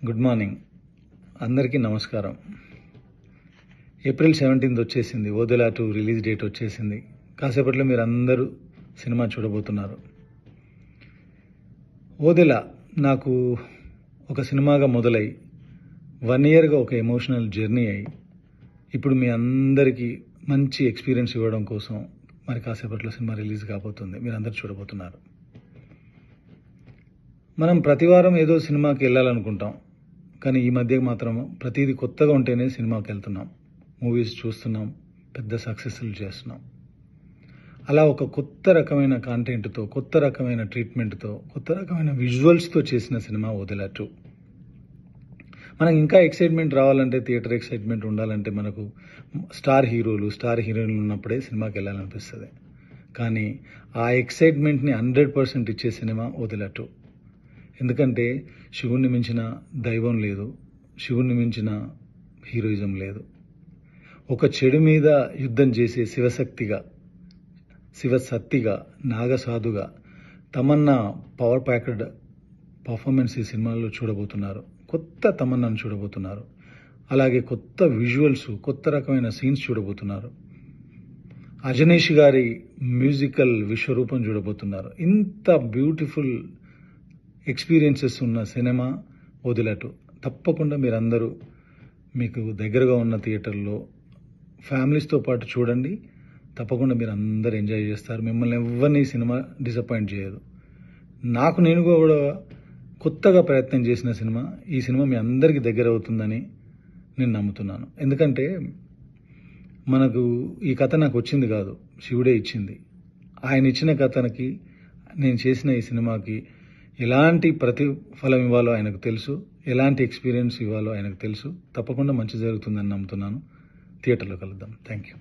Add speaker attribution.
Speaker 1: Good morning అందరికీ నమస్కారం. April 17th వచ్చేసింది. ఓదెలా 2 రిలీజ్ డేట్ వచ్చేసింది. కాసేపట్లో మీరు అందరూ సినిమా చూడబోతున్నారు. ఓదెలా నాకు ఒక సినిమాగా మొదలై 1 yearగా ఒక ఎమోషనల్ జర్నీ అయ్యి ఇప్పుడు మీ అందరికీ మంచి ఎక్స్పీరియన్స్ ఇవ్వడం కోసం మరి కాసేపట్లో సినిమా రిలీజ్ కాబోతుంది. మీరు అందరూ చూడబోతున్నారు. మనం ప్రతివారం ఏదో సినిమాకి వెళ్ళాలనుకుంటాం, కానీ ఈ మధ్య మాత్రం ప్రతిదీ కొత్తగా ఉంటేనే సినిమాకి వెళ్తున్నాం, మూవీస్ చూస్తున్నాం, పెద్ద సక్సెస్లు చేస్తున్నాం. అలా ఒక కొత్త రకమైన కాంటెంట్తో, కొత్త రకమైన ట్రీట్మెంట్తో, కొత్త రకమైన విజువల్స్తో చేసిన సినిమా ఓదెలా 2. మనకు ఇంకా ఎక్సైట్మెంట్ రావాలంటే, థియేటర్ ఎక్సైట్మెంట్ ఉండాలంటే మనకు స్టార్ హీరోలు, స్టార్ హీరోయిన్లు ఉన్నప్పుడే సినిమాకి వెళ్ళాలనిపిస్తుంది. కానీ ఆ ఎక్సైట్మెంట్ని 100% ఇచ్చే సినిమా ఓదెలా 2. ఎందుకంటే శివుణ్ణి మించిన దైవం లేదు, శివుణ్ణి మించిన హీరోయిజం లేదు. ఒక చెడు మీద యుద్ధం చేసే శివశక్తిగా, శివసత్తిగా, నాగసాధుగా తమన్నా పవర్ ప్యాక్డ్ పర్ఫార్మెన్స్ ఈ సినిమాలో చూడబోతున్నారు. కొత్త తమన్నాను చూడబోతున్నారు. అలాగే కొత్త విజువల్స్, కొత్త రకమైన సీన్స్ చూడబోతున్నారు. అజనీష్ గారి మ్యూజికల్ విశ్వరూపం చూడబోతున్నారు. ఇంత బ్యూటిఫుల్ ఎక్స్పీరియన్సెస్ ఉన్న సినిమా ఓదెలా 2. తప్పకుండా మీరందరూ మీకు దగ్గరగా ఉన్న థియేటర్లో ఫ్యామిలీస్తో పాటు చూడండి. తప్పకుండా మీరు అందరూ ఎంజాయ్ చేస్తారు. మిమ్మల్ని ఎవరిని సినిమా డిసప్పాయింట్ చేయదు. నేను కూడా కొత్తగా ప్రయత్నం చేసిన సినిమా. ఈ సినిమా మీ అందరికీ దగ్గర అవుతుందని నేను నమ్ముతున్నాను. ఎందుకంటే మనకు ఈ కథ నాకు వచ్చింది కాదు, శివుడే ఇచ్చింది. ఆయన ఇచ్చిన కథకి నేను చేసిన ఈ సినిమాకి ఎలాంటి ప్రతిఫలం ఇవ్వాలో ఆయనకు తెలుసు, ఎలాంటి ఎక్స్పీరియన్స్ ఇవ్వాలో ఆయనకు తెలుసు. తప్పకుండా మంచి జరుగుతుందని నమ్ముతున్నాను. థియేటర్లో కలుద్దాం. Thank you.